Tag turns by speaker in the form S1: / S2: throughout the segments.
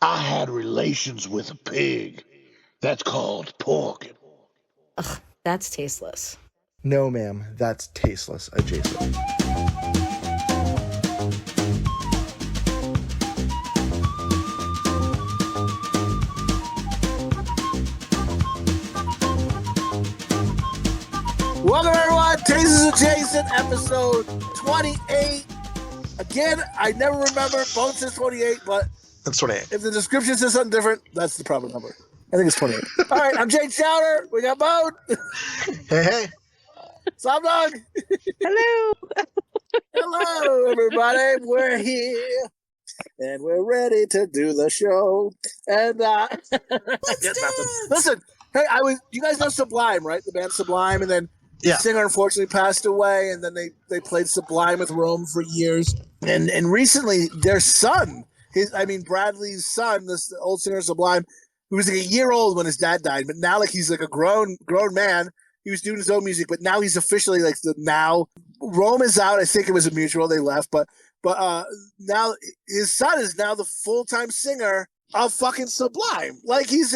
S1: I had relations with a pig. That's called porking.
S2: Ugh, that's tasteless.
S3: No, ma'am, that's tasteless adjacent.
S4: Welcome everyone, Tasteless Adjacent, episode 28. Again, I never remember. Bones says 28, but
S3: That's 28.
S4: if the description says something different, that's the proper number. I think it's 28. All right, I'm Jay Chowder. We got Bone.
S3: Hey.
S4: Slopdog.
S2: Hello.
S4: Hello, everybody. We're here. And we're ready to do the show. And listen, hey, you guys know Sublime, right? The band Sublime, and then the singer unfortunately passed away, and then they played Sublime with Rome for years. And recently their son, Bradley's son, this old singer Sublime, who was like a year old when his dad died, but now like he's like a grown man. He was doing his own music, but now he's officially like Rome is out. I think it was a mutual, they left, but now his son is now the full-time singer of fucking Sublime. Like he's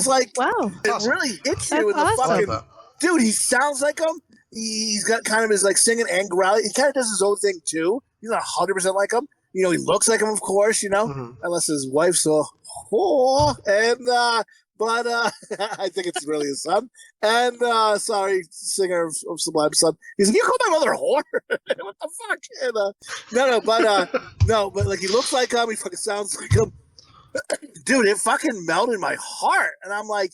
S4: like,
S2: wow,
S4: it really hits you in the
S2: awesome.
S4: fucking dude. He sounds like him. He's got kind of his like singing and growling. He kind of does his own thing too. He's not 100% like him. You know, he looks like him, of course. You know, unless his wife's a whore. And but I think it's really his son. And sorry, singer of Sublime's son. He's like, you call my mother a whore? What the fuck? And, no, but like he looks like him. He fucking sounds like him. Dude, it fucking melted my heart. And I'm like,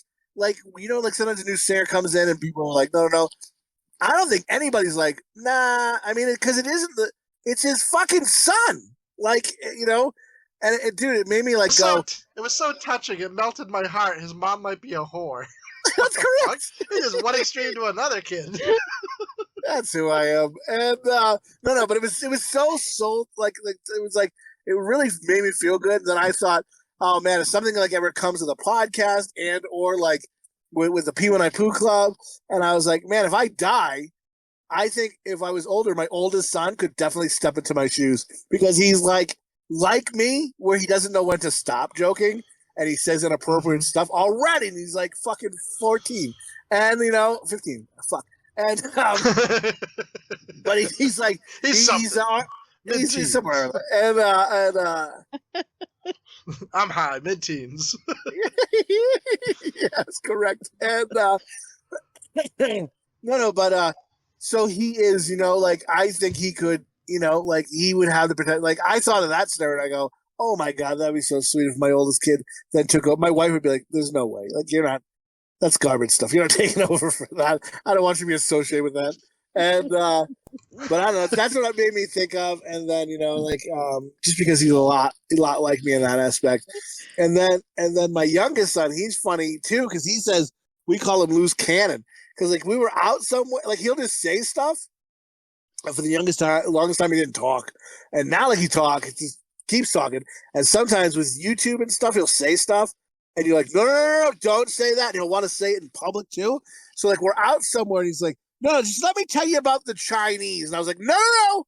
S4: you know, like sometimes a new singer comes in and people are like, no. I don't think anybody's like, nah. I mean, because it isn't it's his fucking son. Like, you know, and dude, it made me like go.
S3: It was so touching. It melted my heart. His mom might be a whore.
S4: That's correct.
S3: It is one extreme to another kid.
S4: That's who I am. And no, but it was so like it was like it really made me feel good. And then I thought, oh man, if something like ever comes to the podcast and or like with the P1I Poo Club, and I was like, man, if I die, I think if I was older, my oldest son could definitely step into my shoes because he's like me, where he doesn't know when to stop joking and he says inappropriate stuff already, and he's like fucking 14 and 15. Fuck. And but he's like he's somewhere and
S3: I'm high, mid-teens.
S4: Yes, correct. And but so he is, like I think he could, like he would have the potential. Like I thought of that scenario, and I go, oh my god, that'd be so sweet if my oldest kid then took over. My wife would be like, "There's no way. Like you're not. That's garbage stuff. You're not taking over for that. I don't want you to be associated with that." And but I don't know. That's what it made me think of. And then just because he's a lot like me in that aspect. And then my youngest son, he's funny too because he says we call him loose cannon because like we were out somewhere, like he'll just say stuff. And for the longest time he didn't talk, and now like he just keeps talking. And sometimes with YouTube and stuff, he'll say stuff, and you're like, no, don't say that. And he'll want to say it in public too. So like we're out somewhere, and he's like, no, just let me tell you about the Chinese. And I was like, no,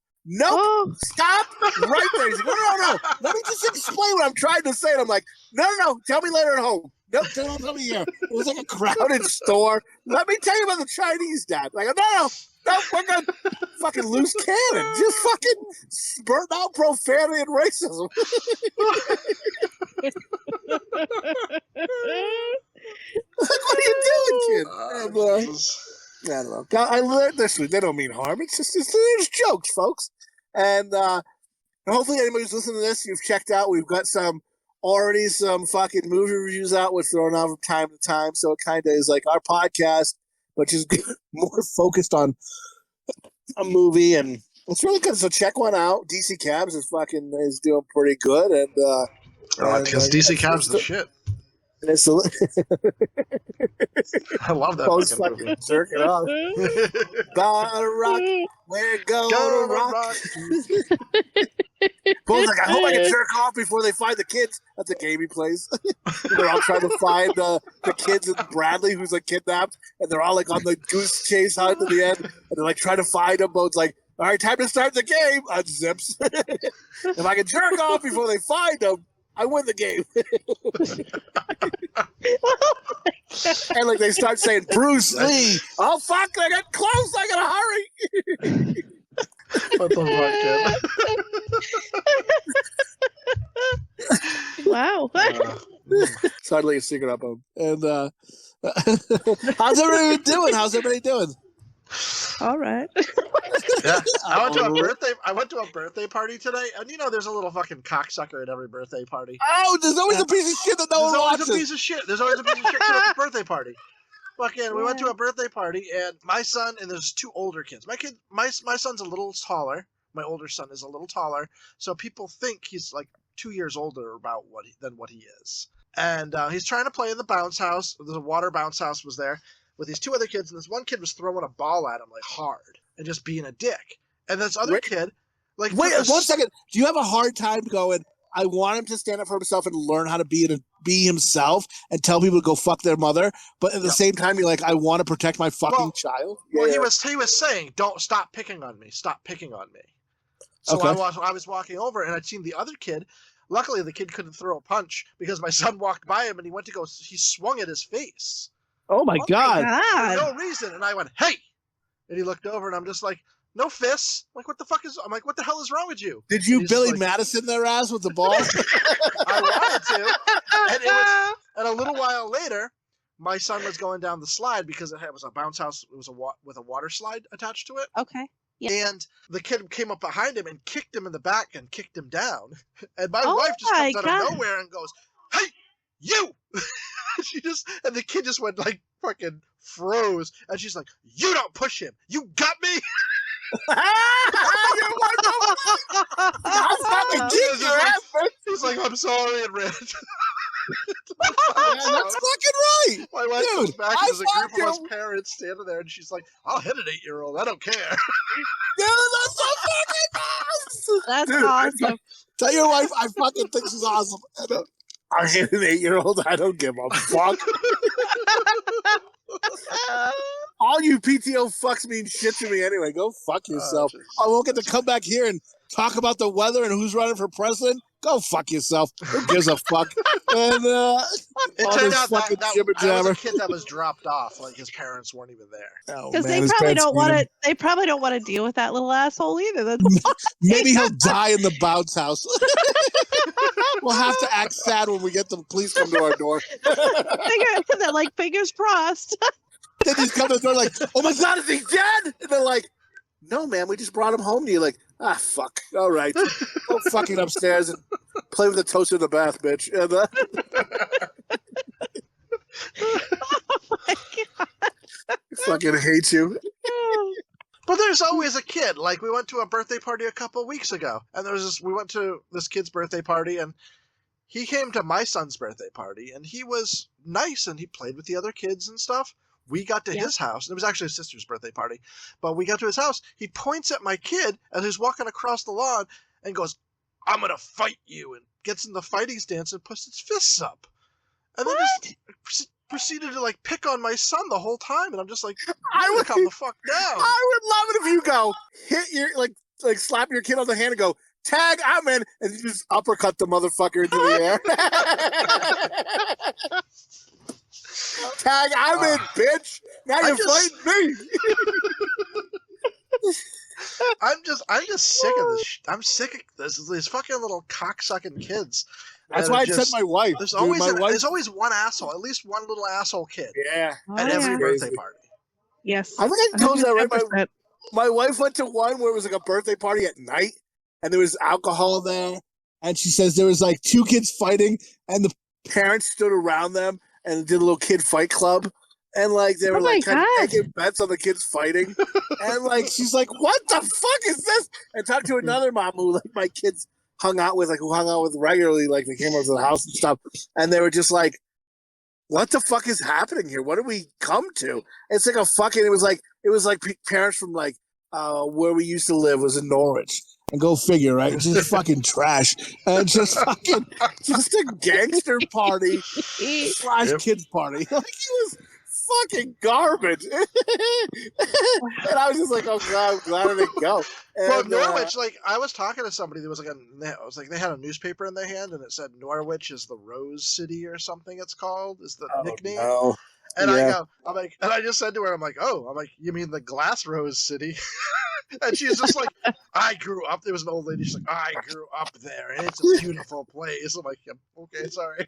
S4: stop right there. He's like, no. Let me just explain what I'm trying to say. And I'm like, no, tell me later at home. Nope, don't tell me here. It was like a crowded store. Let me tell you about the Chinese, Dad. Like, no, we're good. Fucking loose cannon. Just fucking spurt out profanity and racism. Like, what are you doing, kid? I don't know. I learned this week. They don't mean harm. It's just jokes, folks. And hopefully anybody who's listening to this, you've checked out. We've got some fucking movie reviews out. We're throwing out from time to time. So it kind of is like our podcast, but just more focused on a movie. And it's really good. So check one out. DC Cabs is doing pretty good. And
S3: because DC Cabs is the shit.
S4: And it's
S3: I love that fucking movie.
S4: Jerk it off. Gotta rock. We're gonna rock. Bo's like, I hope I can jerk off before they find the kids at the game he plays. They're all trying to find the kids and Bradley, who's like kidnapped, and they're all like on the goose chase hunt at the end, and they're like trying to find him. Bo's like, all right, time to start the game. Unzips. If I can jerk off before they find him, I win the game. And like they start saying Bruce Lee. Oh fuck! I got close. I gotta hurry.
S3: What the fuck, kid?
S2: Wow.
S4: Suddenly a secret up him. And how's everybody doing?
S2: All right.
S3: Yeah, I went to a birthday party today, and there's a little fucking cocksucker at every birthday party.
S4: Oh, there's always a piece of shit that no one watches.
S3: There's always a piece of shit. There's always a piece of shit at the birthday party. Fucking, we went to a birthday party, and my son and there's two older kids. My son's a little taller. My older son is a little taller, so people think he's like 2 years older than what he is. And he's trying to play in the bounce house. There's a water bounce house was there with these two other kids, and this one kid was throwing a ball at him like hard and just being a dick. And this other kid, like,
S4: wait 1 second. Do you have a hard time going? I want him to stand up for himself and learn how to be himself and tell people to go fuck their mother. But at the same time, you're like, I want to protect my fucking child.
S3: Well, he was saying, don't stop picking on me. Stop picking on me. So I was walking over and I'd seen the other kid. Luckily, the kid couldn't throw a punch because my son walked by him and he swung at his face.
S4: Oh my God.
S3: For no reason. And I went, hey! And he looked over and I'm just like, no fists. I'm like, what the hell is wrong with you?
S4: Did you Billy Madison their ass with the ball?
S3: I wanted to. And a little while later, my son was going down the slide because it was a bounce house. It was with a water slide attached to it.
S2: Okay. Yeah.
S3: And the kid came up behind him and kicked him in the back and kicked him down. And my wife just comes out of nowhere and goes, hey, you! And the kid just went like fucking froze. And she's like, you don't push him. You got me? He's like, I'm sorry, and ran.
S4: That's fucking right.
S3: My wife comes back and there's a group of us parents standing there, and she's like, I'll hit an 8-year-old. I don't care.
S4: Dude, that's so fucking awesome.
S2: That's awesome.
S4: Tell your wife I fucking think she's awesome. I hit an 8-year-old. I don't give a fuck. All you PTO fucks mean shit to me anyway. Go fuck yourself. I won't get to come back here and talk about the weather and who's running for president. Go fuck yourself. Who gives a fuck? And
S3: it turned out that was a kid that was dropped off. Like his parents weren't even there.
S2: Because they probably don't want to. They probably don't want to deal with that little asshole either. That's
S4: maybe he'll die in the bounce house. We'll have to act sad when we get the police come to our door.
S2: Fingers crossed.
S4: They just come to the door like, oh my God, is he dead? And they're like, no, man, we just brought him home to you. Like, fuck. All right. Go fucking upstairs and play with the toaster in the bath, bitch. And,
S2: oh my God.
S4: I fucking hate you.
S3: But there's always a kid. Like, we went to a birthday party a couple of weeks ago, and we went to this kid's birthday party, and he came to my son's birthday party, and he was nice, and he played with the other kids and stuff. We got to his house, and it was actually his sister's birthday party, but we got to his house. He points at my kid as he's walking across the lawn and goes, I'm going to fight you, and gets in the fighting stance and puts his fists up. And then just proceeded to, like, pick on my son the whole time, and I'm just like, calm the fuck down.
S4: I would love it if you go, hit your, like slap your kid on the hand and go, tag, I'm in, and you just uppercut the motherfucker into the air. Tag, I'm in, bitch. Now you're fighting me.
S3: I'm just sick of this. I'm sick of these fucking little cocksucking kids.
S4: That's why I said my wife.
S3: There's always one asshole, at least one little asshole kid.
S4: Yeah.
S3: At every birthday party.
S2: Yes.
S4: I think I told you that, right? My wife went to one where it was like a birthday party at night, and there was alcohol there, and she says there was like two kids fighting, and the parents stood around them and did a little kid fight club. And like they were like kind of taking bets on the kids fighting. And like she's like, what the fuck is this? And talked to another mom who like my kids hung out with regularly, like they came over to the house and stuff. And they were just like, what the fuck is happening here? What did we come to? It's like it was like parents from like where we used to live was in Norwich. And go figure, right? Just fucking trash. And just a gangster party / kids party. Like it was fucking garbage. And I was just like, oh God, I'm glad I didn't go.
S3: Well,
S4: And,
S3: Norwich, I was talking to somebody that was they had a newspaper in their hand and it said Norwich is the Rose City or something it's called, is the nickname.
S4: No.
S3: And
S4: Yeah.
S3: I just said to her, I'm like, you mean the Glass Rose City? And she's just like, I grew up. There was an old lady. She's like, I grew up there, and it's a beautiful place. I'm like, okay, sorry.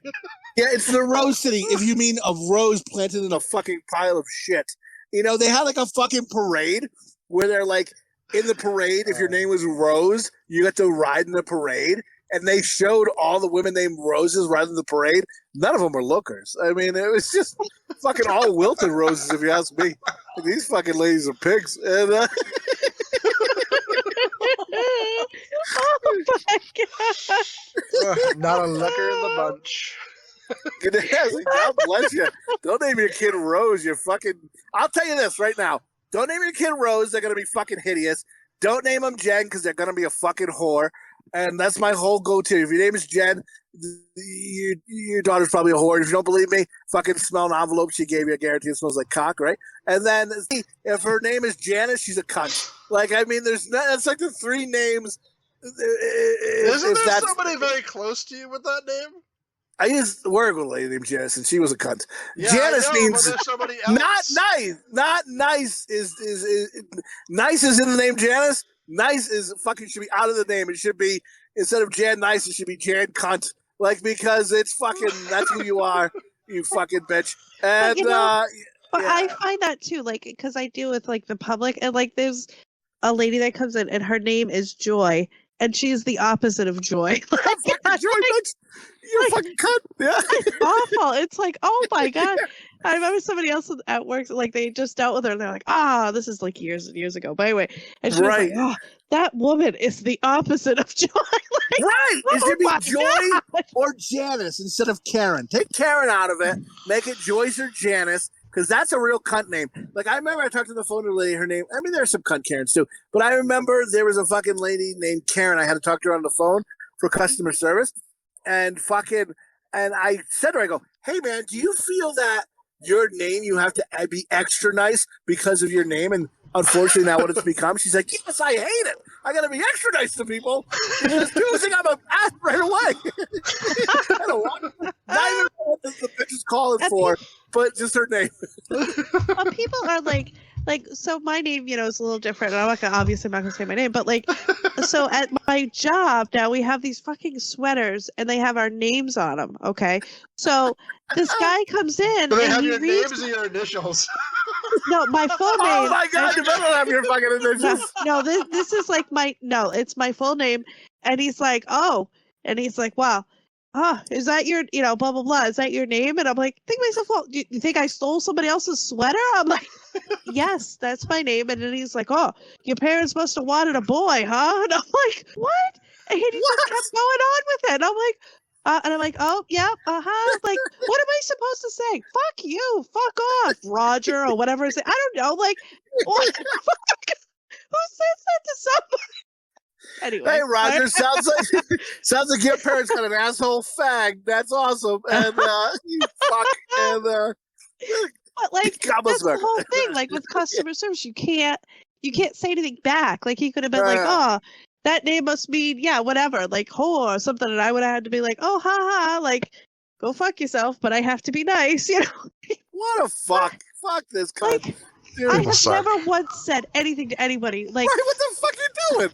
S4: Yeah, it's the Rose City. If you mean a rose planted in a fucking pile of shit, they had like a fucking parade where they're like in the parade. If your name was Rose, you got to ride in the parade, and they showed all the women named Roses riding the parade. None of them were lookers. I mean, it was just fucking all wilted roses, if you ask me. Like, these fucking ladies are pigs. And,
S2: Oh my god!
S3: Not a looker in the bunch.
S4: God bless you. Don't name your kid Rose. You're fucking. I'll tell you this right now. Don't name your kid Rose. They're gonna be fucking hideous. Don't name them Jen because they're gonna be a fucking whore. And that's my whole go-to. If your name is Jen, your daughter's probably a whore. If you don't believe me, fucking smell an envelope she gave you. I guarantee it smells like cock, right? And then if her name is Janice, she's a cunt. Like, I mean, that's like the three names.
S3: Isn't there somebody very close to you with that name?
S4: I used to work with a lady named Janice, and she was a cunt.
S3: Yeah,
S4: Janice means
S3: but there's somebody else.
S4: not nice. Not nice is nice is in the name Janice. Nice is fucking should be out of the name. It should be, instead of Jan Nice, it should be Jan Cunt. Like, because it's fucking, that's who you are, you fucking bitch. And,
S2: but I find that too, like, because I deal with like the public, and like there's a lady that comes in and her name is Joy, and she's the opposite of Joy. Like,
S4: Joy, bitch. You're a fucking cunt. Yeah.
S2: It's awful. It's like, oh my god. I remember somebody else at work, like they just dealt with her, and they're like, this is like years and years ago. But anyway, and she was like, that woman is the opposite of Joy. Like,
S4: right. It should be Joy
S2: God.
S4: or Janice instead of Karen. Take Karen out of it. Make it Joyce or Janice, because that's a real cunt name. Like, I remember I talked to the phone lady, her name, I mean, there's some cunt Karens too, but I remember there was a fucking lady named Karen. I had to talk to her on the phone for customer service. And I said to her, I go, hey man, do you feel that your name, you have to be extra nice because of your name? And unfortunately, now what it's become, she's like, yes, I hate it. I got to be extra nice to people. Because people think I'm an ass right away. I don't want it. Not even what the bitch is calling for, but just her name.
S2: Well, people are like, so my name, is a little different. And obviously I'm not gonna say my name, but like, so at my job now we have these fucking sweaters and they have our names on them. Okay, so this guy comes in.
S3: Do they
S2: and
S3: have
S2: he
S3: your
S2: reads,
S3: names or your initials?
S2: No, my full name.
S4: Oh my god, you better have your fucking initials.
S2: No, this is like it's my full name. And he's like, oh, and he's like, wow. Is that your, blah, blah, blah. Is that your name? And I'm like, think to myself, well, do you think I stole somebody else's sweater? I'm like, yes, that's my name. And then he's like, oh, your parents must have wanted a boy, huh? And I'm like, what? And he just kept going on with it. And I'm like, oh, yeah, like, what am I supposed to say? Fuck you, fuck off, Roger, or whatever. I don't know, like, what the fuck? Who says that to somebody? Anyway,
S4: hey Roger, sounds like your parents got an asshole fag. That's awesome. And you fuck. And
S2: but like that's the whole thing. Like with customer service, you can't say anything back. Like he could have been like, oh, that name must mean whatever, like whore or something, and I would have had to be like, oh, ha ha, like go fuck yourself. But I have to be nice,
S4: What a fuck! Fuck this cunt.
S2: Like, I have never once said anything to anybody. Like,
S4: right, what the fuck you doing?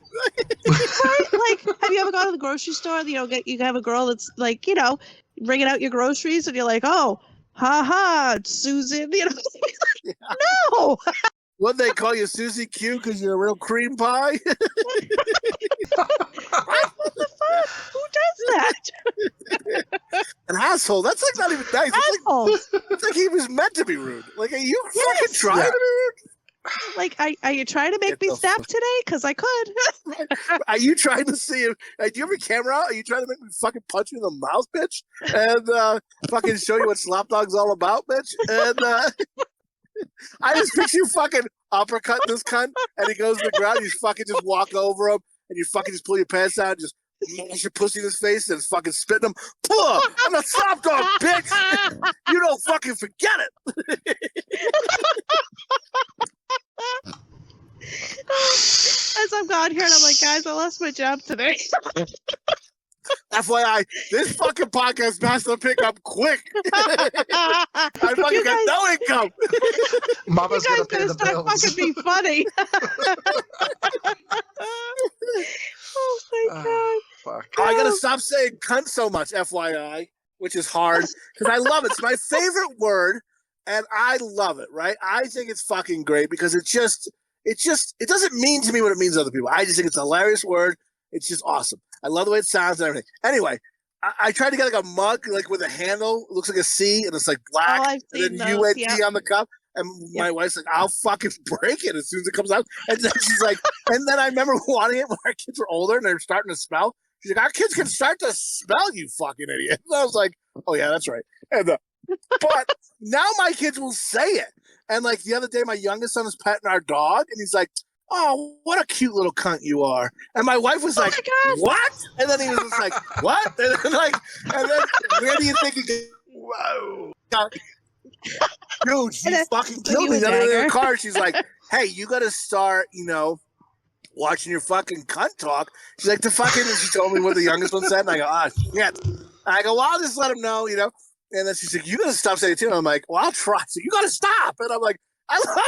S2: Right? Like, have you ever gone to the grocery store? You have a girl that's like, bringing out your groceries, and you're like, oh, ha ha, Susan. No.
S4: What, they call you Susie Q because you're a real cream pie?
S2: What the fuck? Who does that?
S4: An asshole. That's like not even nice. It's like he was meant to be rude. Like, are you fucking trying to be rude?
S2: Like, are you trying to make me snap today? Because I could.
S4: Are you trying to see if? Do you have a camera out? Are you trying to make me fucking punch you in the mouth, bitch? And fucking show you what Slopdog's all about, bitch? And I just picture you fucking uppercut this cunt, and he goes to the ground. You fucking just walk over him, and you fucking just pull your pants down, and just mash your pussy in his face, and fucking spitting him. Pull! I'm a Slopdog, bitch. You don't fucking forget it.
S2: I'm like, guys, I lost my job today.
S4: FYI, this fucking podcast has to pick up quick. I fucking
S2: You
S4: got
S2: guys-
S4: no income.
S3: Mama's
S2: you
S3: gonna
S2: guys
S3: pay
S2: better
S3: the
S2: start
S3: bills.
S2: fucking be funny. Oh my god.
S3: Fuck.
S4: I gotta stop saying cunt so much, FYI, which is hard because I love it. It's my favorite word, and I love it. Right? I think it's fucking great because it doesn't mean to me what it means to other people. I just think it's a hilarious word. It's just awesome. I love the way it sounds and everything. Anyway, I tried to get like a mug, like with a handle. It looks like a C, and it's like black,
S2: I've
S4: and then
S2: seen those,
S4: UNT on the cup. And my wife's like, I'll fucking break it as soon as it comes out. And then she's like, and then I remember wanting it when our kids were older and they were starting to smell. She's like, our kids can start to smell, you fucking idiot. And I was like, oh yeah, that's right. And but now my kids will say it. And like the other day, my youngest son was petting our dog, and he's like, oh, what a cute little cunt you are. And my wife was like, what? And then he was just like, what? And then where do you think he goes?
S3: Whoa.
S4: Dude, she
S2: And then-
S4: fucking
S2: then
S4: killed
S2: you
S4: me.
S2: a
S4: The other day in
S2: dagger.
S4: the car, she's like, hey, you got to start, watching your fucking cunt talk. She's like, and she told me what the youngest one said. And I go, ah, shit. And I go, well, I'll just let him know, And then she's like, you got to stop saying it too. And I'm like, well, I'll try. So you got to stop. And I'm like, I love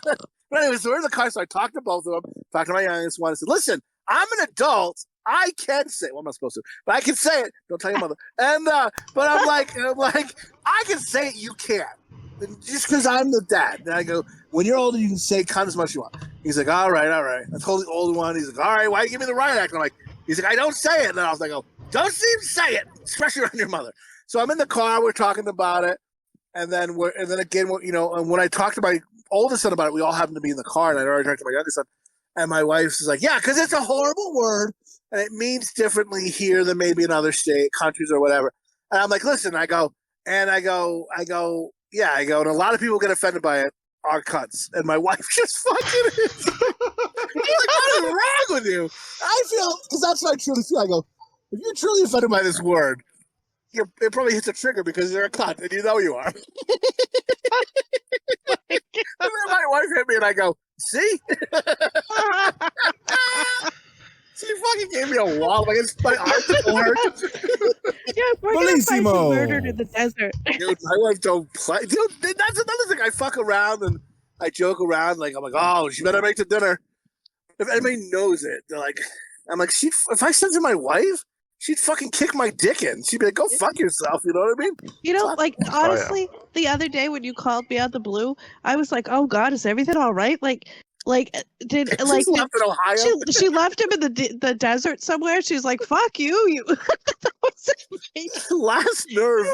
S4: it. But anyway, so we're in the car. So I talked to both of them, talked to my youngest one. I said, listen, I'm an adult. I can say, well, I'm not supposed to, but I can say it. Don't tell your mother. And, but I'm like, I can say it. You can't. Just because I'm the dad. And I go, when you're older, you can say cunt as much as you want. He's like, all right. I told the older one. He's like, all right, why you give me the riot act? And I'm like, he's like, I don't say it. And I was like, oh, don't even say it, especially around your mother. So I'm in the car. We're talking about it. And then and when I talked to my oldest son about it, we all happened to be in the car, and I already talked to my youngest son. And my wife was like, yeah, because it's a horrible word, and it means differently here than maybe in other countries or whatever. And I'm like, listen, I go, and a lot of people get offended by it, are cunts. And my wife just fucking is. She's like, what is wrong with you? I feel, because that's what I truly feel. I go, if you're truly offended by this word, it probably hits a trigger because you're a cunt, and you know you are. And then my wife hit me, and I go, see? She fucking gave me a wall. Like, it's my arms hurt.
S2: Yeah, we're gonna find you
S5: Bellissimo.
S2: murdered in the desert.
S4: Dude, my wife don't play. Dude, that's another thing. I fuck around, and I joke around. Like, I'm like, oh, she better make the dinner. If anybody knows it, they're like, I'm like, if I sent to my wife, she'd fucking kick my dick in. She'd be like, go fuck yourself. You know what I mean?
S2: Like, honestly, the other day when you called me out the blue, I was like, oh God, is everything all right? Did
S4: She's left in Ohio.
S2: she left him in the desert somewhere? She's like, fuck you. That was amazing.
S4: Last nerve.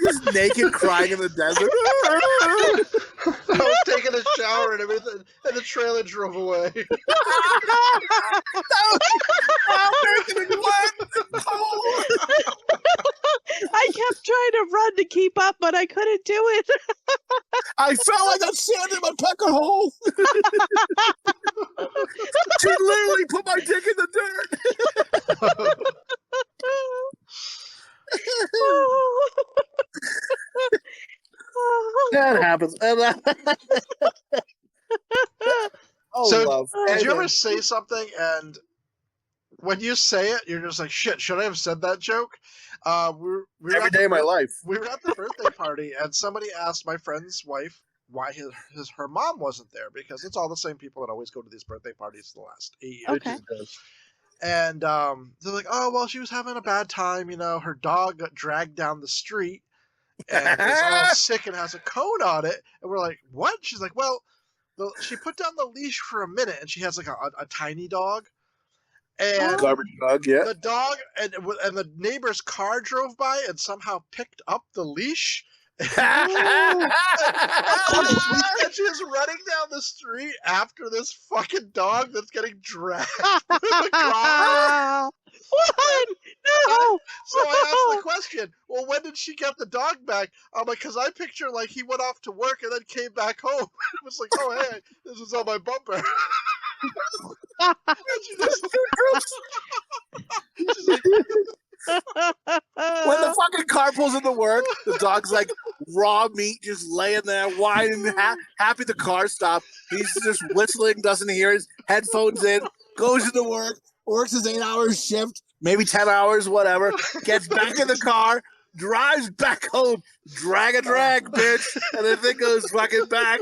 S4: Just naked, crying in the desert.
S3: I was taking a shower and everything, and the trailer drove away.
S2: I kept trying to run to keep up, but I couldn't do it.
S4: I felt like I sand in my pecker hole. She literally put my dick in the dirt. That happens.
S3: So,
S4: love.
S3: Did you ever say something and when you say it, you're just like, shit, should I have said that joke? We
S4: Every day of my life.
S3: We were at the birthday party and somebody asked my friend's wife why her mom wasn't there, because it's all the same people that always go to these birthday parties the last 8 years.
S2: Okay.
S3: And they're like, oh, well, she was having a bad time. Her dog got dragged down the street and is all sick and has a cone on it. And we're like, what? She's like, well, she put down the leash for a minute and she has like a tiny dog. And
S4: Garbage dog, yeah.
S3: the dog and the neighbor's car drove by and somehow picked up the leash. And she is running down the street after this fucking dog that's getting dragged through the car.
S2: What? No.
S3: So I asked the question, well, when did she get the dog back? I'm like, because I picture like he went off to work and then came back home. It was like, oh, hey, this was on my bumper. And she just, she's like,
S4: When the fucking car pulls into work, the dog's like raw meat just laying there, whining, happy the car stopped. He's just whistling, doesn't hear his headphones in, goes into work, works his 8-hour shift, maybe 10 hours, whatever, gets back in the car, drives back home, drag, bitch, and then it goes fucking back.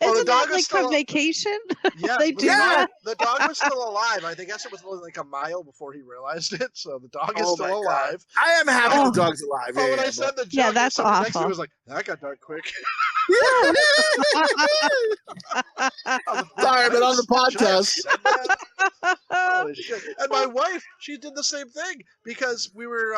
S3: Well, the
S2: Isn't
S3: dog
S2: that
S3: is
S2: like
S3: still
S2: from vacation?
S3: yeah,
S2: They
S3: but
S2: do
S3: the dog-
S2: that?
S3: The dog was still alive. I guess it was only like a mile before he realized it. So the dog is
S4: Oh
S3: still
S4: my God.
S3: alive.
S4: I am happy
S2: Oh.
S4: the dog's alive.
S3: But when I
S4: but-
S3: said the joke,
S2: Yeah, that's
S3: somebody next to me
S2: awful.
S3: was like, "That got dark quick."
S4: Sorry, but on the
S3: Should I have
S4: podcast.
S3: said that? Holy shit! And my wife, she did the same thing because we were.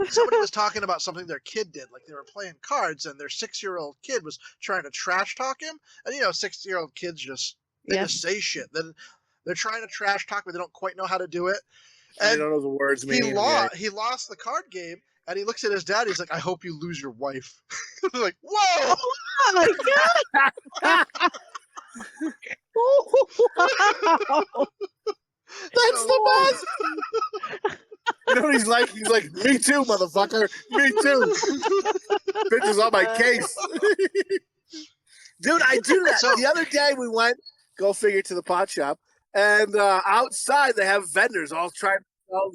S3: Somebody was talking about something their kid did, like they were playing cards, and their 6-year-old kid was trying to trash talk him. And 6-year-old kids just say shit. Then they're trying to trash talk, but they don't quite know how to do it.
S4: I
S3: And
S4: don't know what the words mean.
S3: he lost the card game, and he looks at his dad. He's like, "I hope you lose your wife." They're like, "Whoa!"
S2: Oh my God! Wow.
S4: That's the best. You know what he's like? He's like, me too, motherfucker. Me too. Bitch is on my case. Dude, I do that.
S3: So-
S4: The other day we went, go figure, to the pot shop, and outside they have vendors all trying to sell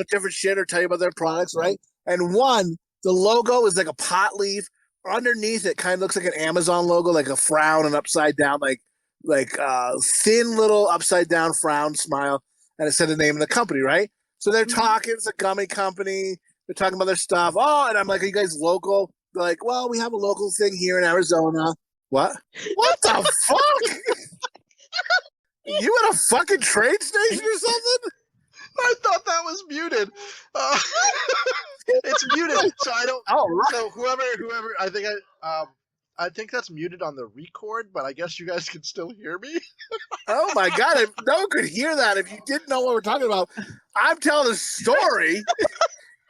S4: different shit or tell you about their products, right? And one, the logo is like a pot leaf. Underneath it kind of looks like an Amazon logo, like a frown and upside down, like thin little upside down frown smile, and it said the name of the company, right? So they're talking, it's a gummy company, they're talking about their stuff. Oh, and I'm like, are you guys local? They're like, well, we have a local thing here in Arizona. What? What the fuck? You at a fucking train station or something?
S3: I thought that was muted. It's muted, so I don't.
S4: Oh, right.
S3: So whoever, I think that's muted on the record, but I guess you guys can still hear me.
S4: Oh my God, if no one could hear that if you didn't know what we're talking about. I'm telling a story,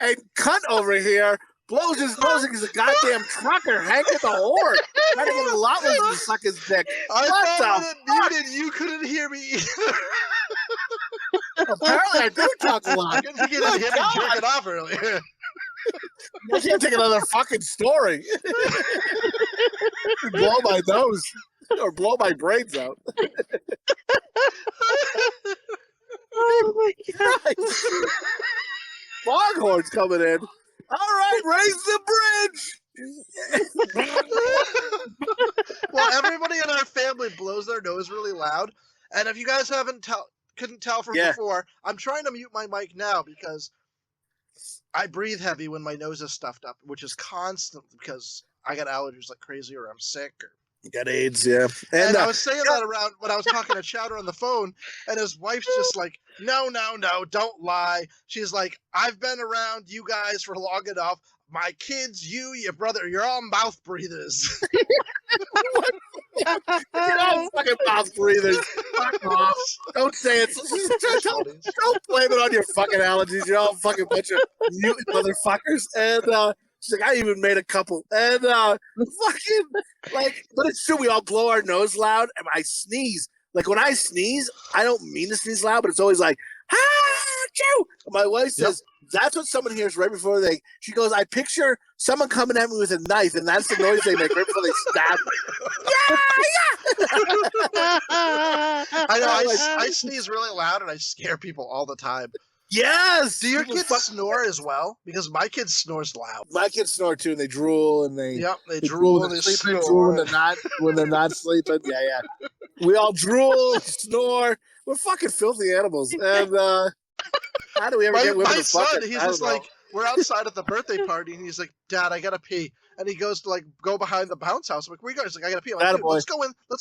S4: and cunt over here blows his nose like he's a goddamn trucker hanging the horn, trying to get a lot less to suck his dick.
S3: I
S4: What
S3: thought
S4: the
S3: when
S4: fuck?
S3: it muted, you couldn't hear me either.
S4: Apparently I do talk a lot.
S3: I didn't think you didn't hear me jerking off earlier.
S4: I can't take another fucking story. Blow my nose or blow my brains out.
S2: Oh my God!
S4: Christ. Foghorns coming in. All right, raise the bridge.
S3: Well, everybody in our family blows their nose really loud, and if you guys couldn't tell from before, I'm trying to mute my mic now because I breathe heavy when my nose is stuffed up, which is constant because I got allergies like crazy or I'm sick.
S4: You got AIDS, yeah.
S3: And I was saying that around when I was talking to Chowder on the phone, and his wife's just like, no, don't lie. She's like, I've been around you guys for long enough. My kids, you, your brother, you're all mouth breathers.
S4: You're all fucking mouth breathers. Fuck off. Don't say it. Don't blame it on your fucking allergies. You're all a fucking bunch of mutant motherfuckers. And she's like, I even made a couple. And fucking, like, but it's true. We all blow our nose loud. And I sneeze. Like, when I sneeze, I don't mean to sneeze loud, but it's always like, achoo! And my wife says, that's what someone hears right before she goes, I picture someone coming at me with a knife, and that's the noise they make right before they stab me.
S3: I know, I sneeze really loud and I scare people all the time.
S4: Yes!
S3: Do your kids snore as well? Because my kid snores loud.
S4: My kids snore too, and they drool, and they
S3: drool,
S4: when
S3: they
S4: they're sleeping,
S3: snore.
S4: drool when they're not sleeping. Yeah. We all drool, snore. We're fucking filthy animals. And how do we ever get women
S3: my
S4: to fuck
S3: son,
S4: us?
S3: he's
S4: I don't
S3: just
S4: know.
S3: like, we're outside at the birthday party, and he's like, Dad, I gotta pee. And he goes to like go behind the bounce house. I'm like, where you going? He's like, I gotta pee. I'm like, dude, let's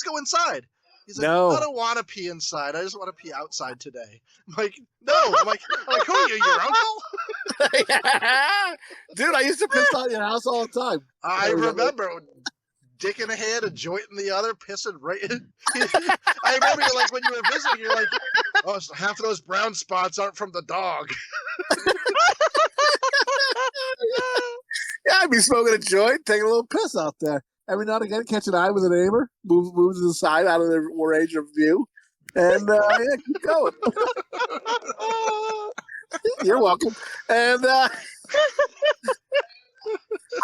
S3: go inside. He's like,
S4: No.
S3: I don't want to pee inside. I just want to pee outside today. I'm like, no. I'm like, who are you, your uncle?
S4: Dude, I used to piss on your house all the time.
S3: I remember dick in a hand, a joint in the other, pissing right in. I remember you're like, when you were visiting, you're like, oh, so half of those brown spots aren't from the dog.
S4: Yeah, I'd be smoking a joint, taking a little piss out there. Every now and again, catch an eye with a neighbor, move to the side out of their range of view, and keep going. You're welcome. And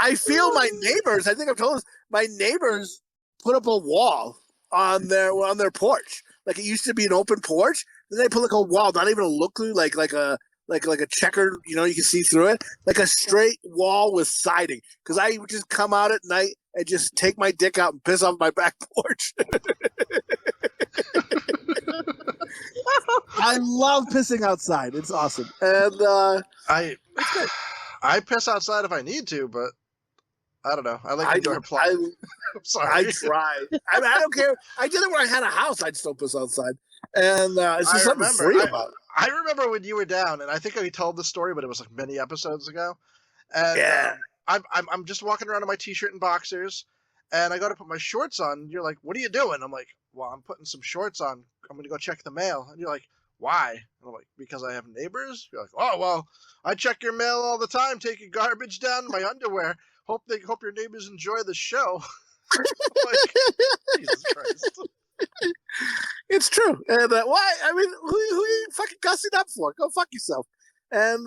S4: I feel my neighbors. I think I've told this. My neighbors put up a wall on their porch. like it used to be an open porch. Then they put like a wall, not even a look through, like a checkered, you know, you can see through it, like a straight wall with siding. Because I would just come out at night and just take my dick out and piss off my back porch. I love pissing outside. It's awesome. And
S3: I piss outside if I need to, but I don't know. I like indoor plumbing. I'm sorry.
S4: I try. I mean, I don't care. I did it when I had a house. I'd still piss outside. And it's just something free about it.
S3: I remember when you were down, and I think I told the story, but it was like many episodes ago. And
S4: yeah.
S3: I'm just walking around in my t-shirt and boxers, and I go to put my shorts on. And you're like, "What are you doing?" I'm like, "Well, I'm putting some shorts on. I'm going to go check the mail." And you're like, "Why?" And I'm like, "Because I have neighbors." You're like, "Oh, well, I check your mail all the time, taking garbage down in my underwear. Hope your neighbors enjoy the show." Like, Jesus Christ.
S4: It's true. And why? I mean, who you fucking gussing up for? Go fuck yourself. And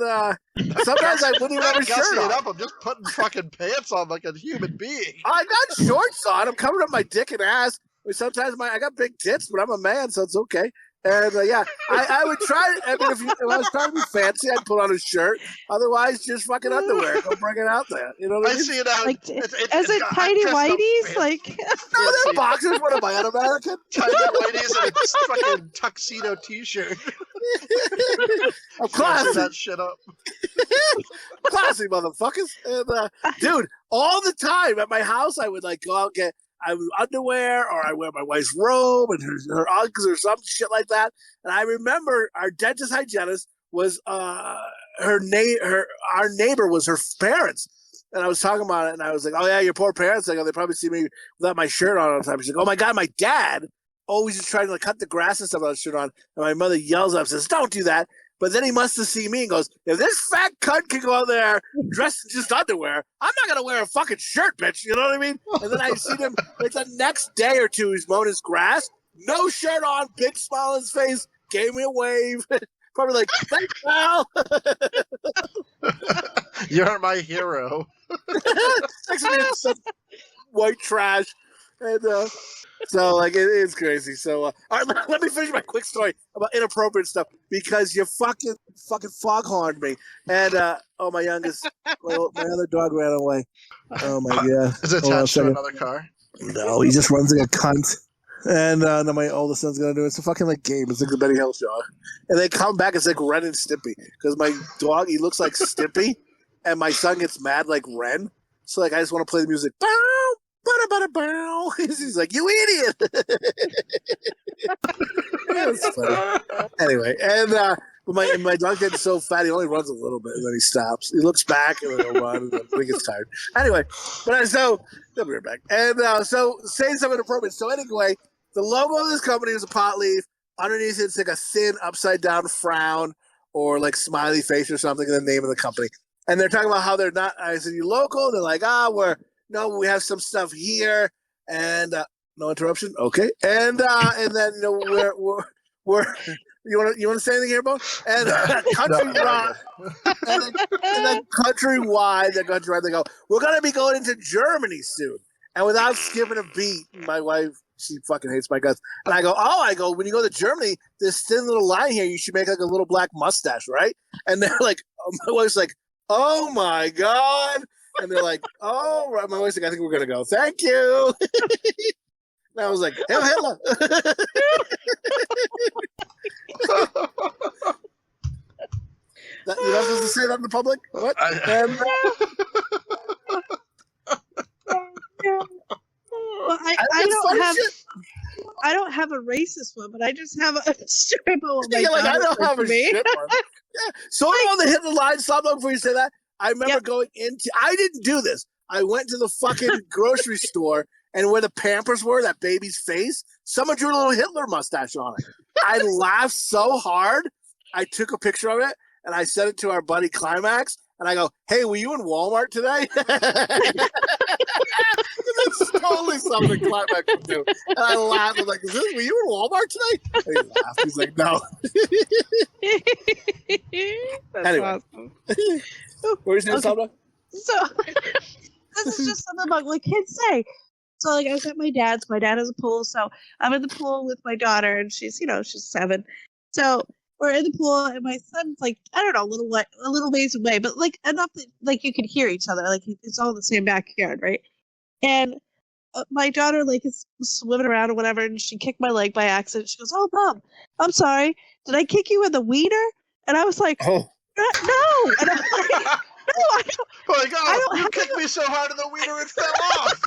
S4: sometimes I wouldn't even have a shirt on.
S3: Up. I'm just putting fucking pants on like a human being.
S4: I got shorts on. I'm covering up my dick and ass. Sometimes I got big tits, but I'm a man, so it's okay. And yeah, I would try. I mean, if I was trying to be fancy, I'd put on a shirt. Otherwise, just fucking underwear. Go bring it out there. You know what I mean?
S3: I see it out.
S2: Like, is it tidy whities? Like,
S4: no, they're boxers. What am I, an American?
S3: Tidy whities and a fucking tuxedo T-shirt.
S4: I'm classy.
S3: That shit up.
S4: Classy motherfuckers. And dude, all the time at my house, I would like go out and get. I wear underwear, or I wear my wife's robe and her Uggs or some shit like that. And I remember our dentist hygienist was our neighbor was her parents. And I was talking about it, and I was like, "Oh yeah, your poor parents. Like, they probably see me without my shirt on all the time." She's like, "Oh my god, my dad always is trying to like cut the grass and stuff without a shirt on." And my mother yells up, and says, "Don't do that." But then he must have seen me and goes, "If this fat cunt can go out there dressed in just underwear, I'm not going to wear a fucking shirt, bitch." You know what I mean? And then I see him like the next day or two, he's mowing his grass, no shirt on, big smile on his face, gave me a wave. Probably like, "Thanks, pal."
S3: You're my hero.
S4: Thanks for being such white trash. And so, like, it's crazy. So, all right, let me finish my quick story about inappropriate stuff because you fucking foghorned me. And, my youngest, my other dog ran away. Oh, my God.
S3: Is it attached to another car?
S4: No, he just runs like a cunt. And then my oldest son's going to do it. It's a fucking, like, game. It's like the Benny Hill show. And they come back, it's like Ren and Stimpy. Because my dog, he looks like Stimpy. And my son gets mad like Ren. So, like, I just want to play the music. Bow! Ba-da-ba-da-bow. He's like, "You idiot!" Anyway, and my dog gets so fat he only runs a little bit and then he stops. He looks back and then he'll run and then he gets tired. Anyway, but so they'll be right back. And so saying something inappropriate. So anyway, the logo of this company is a pot leaf. Underneath it's like a thin upside down frown or like smiley face or something. And the name of the company. And they're talking about how they're not. I said, "You local?" They're like, No, we have some stuff here, and no interruption. Okay, and then we're you want to say anything here, Bo? And countrywide, and then countrywide, they go, "We're gonna be going into Germany soon," and without skipping a beat, my wife, she fucking hates my guts, and I go, "When you go to Germany, this thin little line here, you should make like a little black mustache, right?" And they're like, my wife's like, "Oh my God." And they're like, "Oh, right." My wife's like, "I think we're going to go." "Thank you." And I was like, "Hell, Hitler." You're not supposed to say that in the public? What?
S2: Well, I don't have a racist one, but I just have a strip of my
S4: I don't have a shit one. Yeah. So on the Hitler line, Slopdog, before you say that, I remember going into. I didn't do this. I went to the fucking grocery store, and where the Pampers were, that baby's face, someone drew a little Hitler mustache on it. I laughed so hard. I took a picture of it, and I sent it to our buddy Climax, and I go, "Hey, were you in Walmart today?" That's totally something Climax would do. And I laughed. I was like, "Were you in Walmart today?" And he laughed. He's like, "No."
S2: That's
S4: anyway.
S2: awesome.
S4: What were you saying, Salva?
S2: So this is just something about like kids say. So like I was at my dad's. My dad has a pool, so I'm in the pool with my daughter, and she's 7. So we're in the pool, and my son's like I don't know, a little ways away, but like enough that like you can hear each other. Like it's all in the same backyard, right? And my daughter like is swimming around or whatever, and she kicked my leg by accident. She goes, "Oh, Mom, I'm sorry. Did I kick you in the wiener?" And I was like,
S4: Oh.
S2: "No." And I'm like, "No, I don't."
S3: Like,
S2: I don't
S3: you
S2: have
S3: kicked me so hard in the wiener it fell off.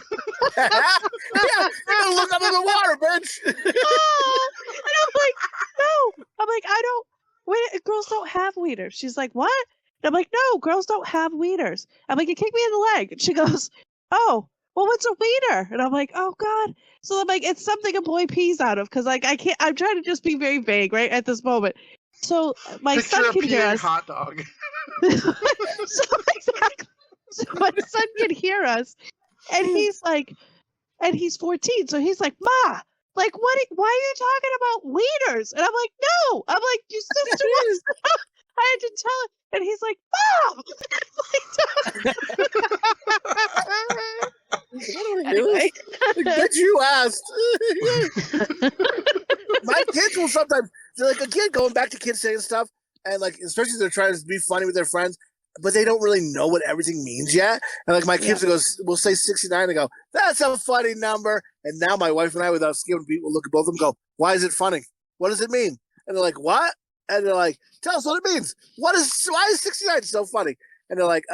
S4: Yeah, you look under the water, bitch.
S2: And I'm like, "No." I'm like, "I don't. Wait, girls don't have wieners." She's like, "What?" And I'm like, "No, girls don't have wieners." I'm like, "You kicked me in the leg." And she goes, "Oh. Well, what's a wiener?" And I'm like, "Oh God." So I'm like, it's something a boy pees out of, because like I can't. I'm trying to just be very vague, right at this moment. So my
S3: Picture
S2: son
S3: a
S2: can hear
S3: peeing
S2: us.
S3: hot dog.
S2: So my son can hear us, and he's like, and he's 14, so he's like, "Ma, like what? Why are you talking about wieners?" And I'm like, "No." I'm like, "Your sister wants to know." I had to tell him, and he's like, "Mom." Anyway.
S4: Bitch, you asked. My kids will sometimes, they're like, again, going back to kids saying stuff, and like, especially if they're trying to be funny with their friends, but they don't really know what everything means yet. And like, my kids will say 69 and go, "That's a funny number." And now my wife and I, without skipping beat, will look at both of them and go, "Why is it funny? What does it mean?" And they're like, "What?" And they're like, "Tell us what it means. Why is 69 so funny?" And they're like,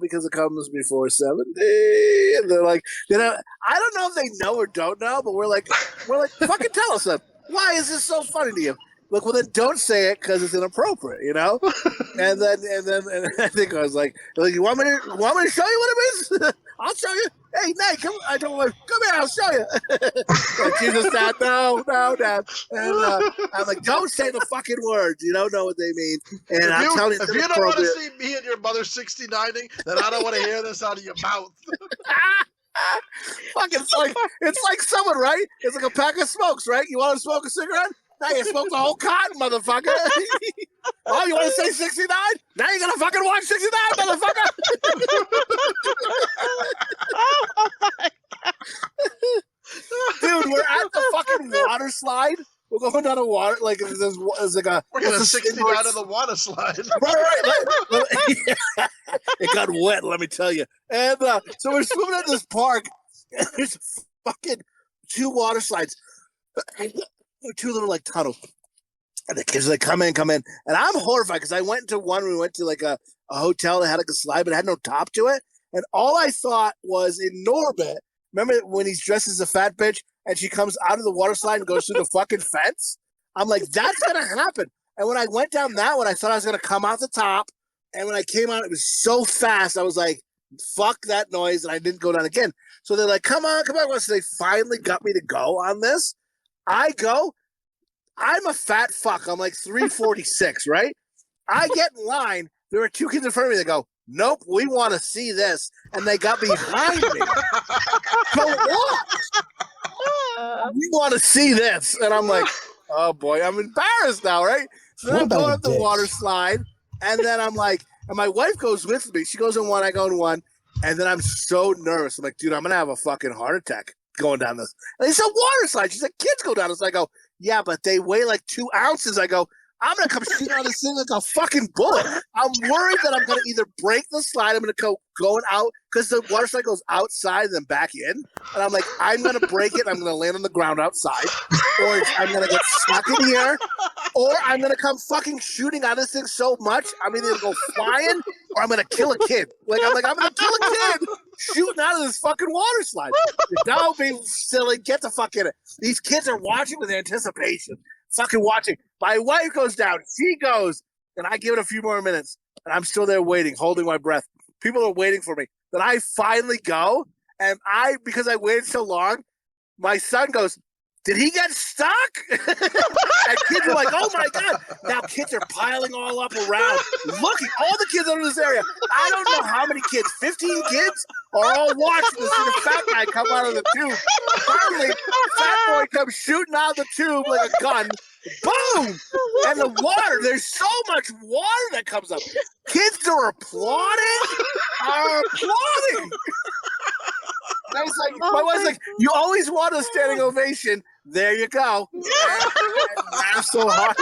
S4: because it comes before 70. And they're like, I don't know if they know or don't know, but we're like, fucking tell us then. Why is this so funny to you? Look, well then don't say it because it's inappropriate, you know? And then I think I was like, "You want me to show you what it means?" "I'll show you." "Hey, Nate, come here, I'll show you." And she just said, no, Dad. And I'm like, "Don't say the fucking words. You don't know what they mean." And I'm telling you,
S3: if you don't want to see me and your mother 69ing, then I don't want to hear this out of your mouth.
S4: Fucking, it's like someone, right? It's like a pack of smokes, right? You want to smoke a cigarette? Now you smoke the whole cotton, motherfucker. Oh, you want to say 69? Now you're going to fucking watch 69, motherfucker.
S2: Oh my God.
S4: Dude, we're at the fucking water slide. We're going down a water, like, there's like a...
S3: We're going to 69 on the water slide.
S4: Right. It got wet, let me tell you. And so we're swimming at this park, and there's fucking 2 water slides. 2 little like tunnels, and the kids are like, come in, and I'm horrified because I went into one. We went to like a hotel that had like a slide, but it had no top to it, and all I thought was in Norbit. Remember when he's dressed as a fat bitch and she comes out of the water slide and goes through the fucking fence? I'm like, that's gonna happen. And when I went down that one, I thought I was gonna come out the top, and when I came out, it was so fast. I was like, fuck that noise, and I didn't go down again. So they're like, come on. So they finally got me to go on this. I go. I'm a fat fuck. I'm like 346, right? I get in line. There are 2 kids in front of me that go, "Nope, we want to see this." And they got behind me. So what? We want to see this. And I'm like, oh boy, I'm embarrassed now, right? So then I'm going up the water slide. And then I'm like, and my wife goes with me. She goes in one, I go in one. And then I'm so nervous. I'm like, dude, I'm going to have a fucking heart attack going down this. And it's a water slide. She's like, kids go down this. I go, yeah, but they weigh like 2 ounces. I go, I'm going to come shooting on this thing like a fucking bullet. I'm worried that I'm going to either break the slide. I'm going to go going out because the water slide goes outside and then back in. And I'm like, I'm going to break it. I'm going to land on the ground outside. Or I'm going to get stuck in here. Or I'm going to come fucking shooting out of this thing so much, I'm either going to go flying or I'm going to kill a kid. I'm going to kill a kid shooting out of this fucking water slide. Don't be silly. Get the fuck in it. These kids are watching with anticipation. Fucking watching. My wife goes down. She goes. And I give it a few more minutes. And I'm still there waiting, holding my breath. People are waiting for me. Then I finally go. And because I waited so long, my son goes, did he get stuck? And kids are like, oh my God. Now kids are piling all up around. Looking, all the kids under this area. I don't know how many kids, 15 kids are all watching to see the fat guy come out of the tube. Finally, fat boy comes shooting out of the tube like a gun. Boom! And the water, there's so much water that comes up. Kids are applauding. And I was like,
S2: Oh
S4: my wife's
S2: my
S4: like, you always want a standing ovation. There you go. And laugh so hard.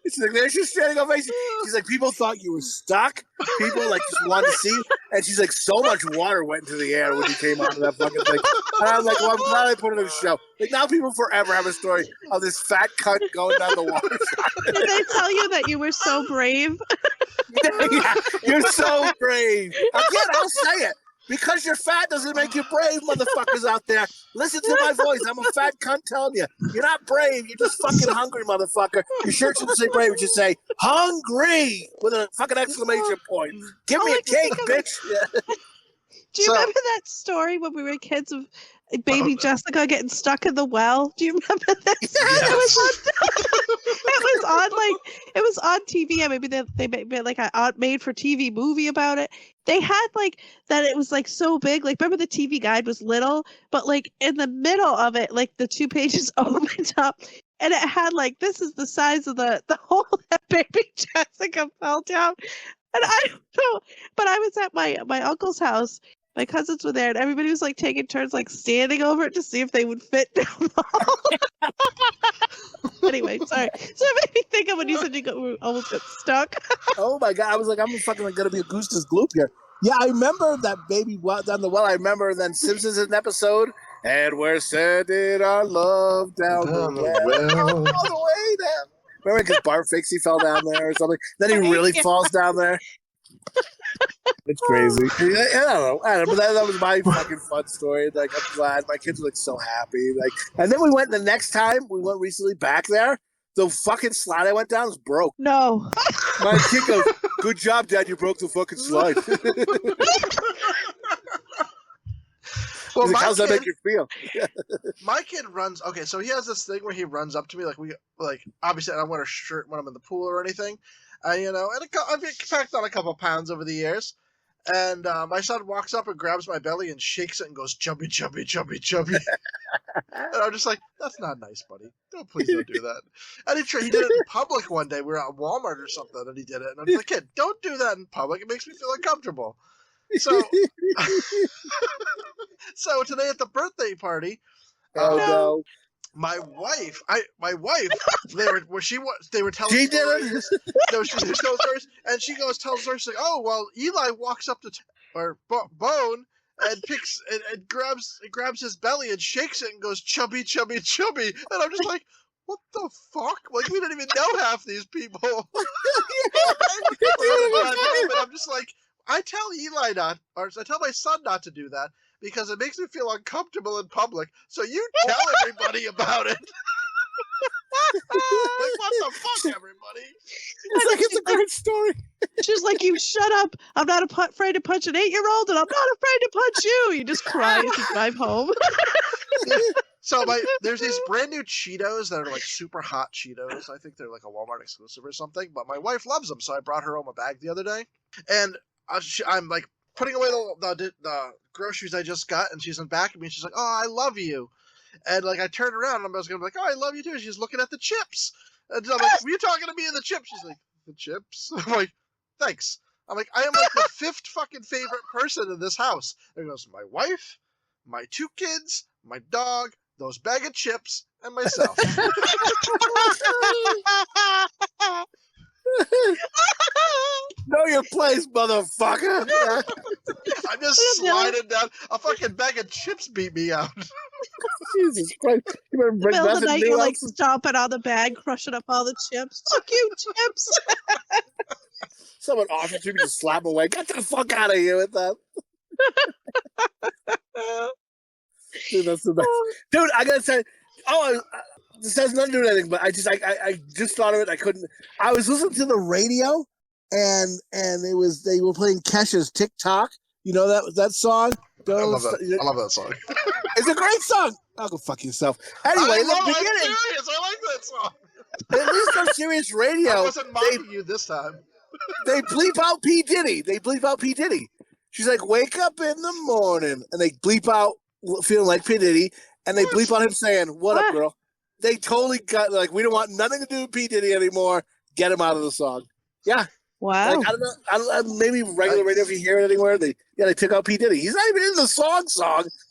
S4: She's like, there's your standing ovation. She's like, people thought you were stuck. People like just wanted to see you. And she's like, so much water went into the air when you came onto that fucking thing. And I was like, well, I'm glad I put it in the show. Like now people forever have a story of this fat cunt going down the water.
S2: Did they tell you that you were so brave?
S4: Yeah, you're so brave. Again, I'll say it. Because you're fat doesn't make you brave, motherfuckers out there. Listen to my voice. I'm a fat cunt telling you. You're not brave. You're just fucking hungry, motherfucker. Your shirt shouldn't say brave. It should say hungry with a fucking exclamation point. Give me a cake, bitch.
S2: Do you remember that story when we were kids of baby Jessica getting stuck in the well? Do you remember this?
S3: Yes.
S2: It was on TV. Maybe they made like a made for TV movie about it. They had like that. It was like so big. Like remember the TV guide was little, but like in the middle of it, like the 2 pages opened up, and it had like this is the size of the hole that baby Jessica fell down. And I don't know, but I was at my uncle's house. My cousins were there, and everybody was like taking turns, like standing over it to see if they would fit down the hole. Anyway, sorry. So it made me think of when you said you almost got stuck.
S4: Oh my God. I was like, I'm fucking gonna be Augustus Gloop here. Yeah, I remember that baby down the well. I remember then Simpsons in an episode, and we're sending our love down the well. All the way down. Remember because Bart thinks he fell down there or something? Then he really falls down there. It's crazy. I don't know. But that was my fucking fun story. Like, I'm glad my kids were like so happy. Like, and then we went the next time we went recently back there. The fucking slide I went down was broke.
S2: No.
S4: My kid goes, "Good job, Dad. You broke the fucking slide."
S3: Well,
S4: like, how's that make you feel?
S3: My kid runs. Okay, so he has this thing where he runs up to me like obviously I don't wear a shirt when I'm in the pool or anything. You know, and I've packed on a couple pounds over the years. And my son walks up and grabs my belly and shakes it and goes, chubby, chubby, chubby, chubby. And I'm just like, that's not nice, buddy. Please don't do that. And he did it in public one day. We were at Walmart or something, and he did it. And I'm like, kid, don't do that in public. It makes me feel uncomfortable. So, so today at the birthday party,
S4: Oh no.
S3: my wife, they were telling
S4: She did
S3: stories. No, she tells stories, and she tells stories. She's like, oh well, Eli walks up to Bone and picks and grabs his belly and shakes it and goes chubby, chubby, chubby, and I'm just like, what the fuck? Like we didn't even know half these people. But I'm just like, I tell my son not to do that. Because it makes me feel uncomfortable in public, so you tell everybody about it. Like, what the fuck, everybody?
S4: It's a great story.
S2: She's like, you shut up. I'm not afraid to punch an 8-year-old, and I'm not afraid to punch you. You just cry as you drive home.
S3: So there's these brand new Cheetos that are like super hot Cheetos. I think they're like a Walmart exclusive or something, but my wife loves them, so I brought her home a bag the other day. And I'm like, putting away the groceries I just got, and she's in back of me, and she's like, oh, I love you. And like I turned around, and I was going to be like, oh, I love you too. And she's looking at the chips. And I'm like, were you talking to me in the chips? She's like, the chips? I'm like, thanks. I'm like, I am like the 5th fucking favorite person in this house. There goes my wife, my 2 kids, my dog, those bag of chips, and myself.
S4: Know your place, motherfucker.
S3: I'm just sliding down. A fucking bag of chips beat me out.
S4: Jesus Christ. You better bring
S2: Middle of the
S4: nothing
S2: night,
S4: new
S2: you're
S4: up.
S2: like stomping on the bag, crushing up all the chips. Fuck you, chips.
S4: Someone offers you, just slap them away. Get the fuck out of here with that. Dude, that's the best. Dude, I gotta say, this has nothing to do with anything, but I just thought of it. I couldn't. I was listening to the radio, and they were playing Kesha's TikTok. You know that song.
S3: I love that song.
S4: It's a great song. Oh, go fuck yourself. Anyway, in the beginning,
S3: I'm serious. I like that song.
S4: At least on Sirius Radio,
S3: I wasn't mocking you this time.
S4: They bleep out P. Diddy. She's like, wake up in the morning, and they bleep out feeling like P. Diddy, and they bleep out him saying, what up, girl? They totally got, like, we don't want nothing to do with P. Diddy anymore. Get him out of the song. Yeah.
S2: Wow.
S4: Like I don't know, maybe regular radio if you hear it anywhere. They took out P Diddy. He's not even in the song.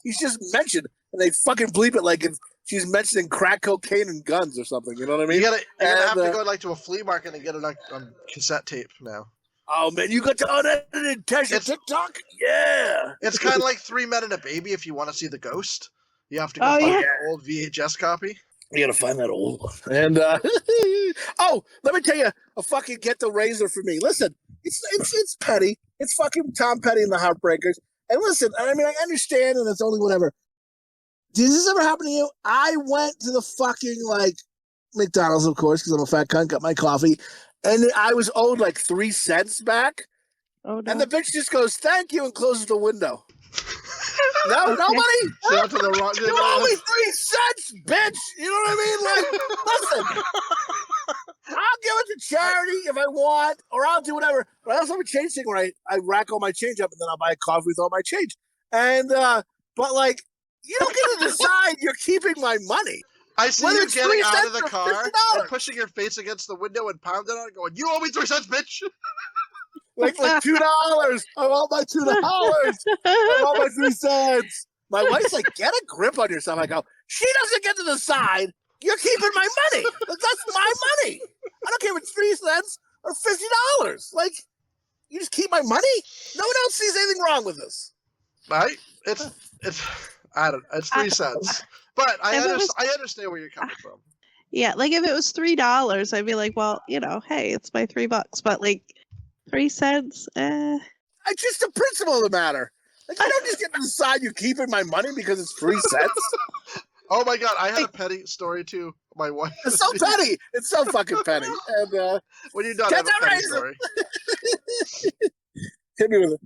S4: He's just mentioned, and they fucking bleep it like she's mentioning crack cocaine and guns or something. You know what I mean?
S3: You're gonna have to go like to a flea market and get it on cassette tape now.
S4: Oh man, you got to unedited TikTok? Yeah.
S3: It's kind of like 3 Men and a Baby. If you want to see the ghost, you have to go
S2: Oh,
S3: find
S2: yeah.
S3: the old VHS copy.
S4: You gotta find that old one. And oh, let me tell you, a fucking get the razor for me. Listen, it's petty. It's fucking Tom Petty and the Heartbreakers. And listen, I mean, I understand, and it's only whatever. Did this ever happen to you? I went to the fucking like McDonald's, of course, because I'm a fat cunt. Got my coffee, and I was owed like 3 cents back.
S2: Oh, no.
S4: And the bitch just goes, "Thank you," and closes the window. No, nobody.
S3: Shout out to the wrong.
S4: You owe me 3 cents, bitch. You know what I mean? Like, listen, I'll give it to charity if I want, or I'll do whatever. But I also have a change thing where I rack all my change up and then I'll buy a coffee with all my change. And but like, you don't get to decide. You're keeping my money.
S3: I see
S4: Whether
S3: you
S4: it's
S3: getting
S4: 3
S3: out of
S4: cents
S3: the
S4: or
S3: car
S4: $50.
S3: and pushing your face against the window and pounding on it, going, "You owe me 3 cents, bitch."
S4: Like $2. I want my $2. I want my 3 cents. My wife's like, "Get a grip on yourself." I go, "She doesn't get to decide. You're keeping my money. That's my money. I don't care if it's 3 cents or $50. Like, you just keep my money. No one else sees anything wrong with this."
S3: Right? It's I don't. It's 3 cents. But I understand where you're coming from.
S2: Yeah, like if it was $3, I'd be like, well, hey, it's my $3. But like 3 cents,
S4: It's just the principle of the matter. Like, you don't just get to decide you're keeping my money because it's 3 cents.
S3: Oh my god, I had a petty story too. My wife.
S4: It's so petty. It's so fucking petty. And
S3: when you're done, I have a petty story.
S4: Hit me with it.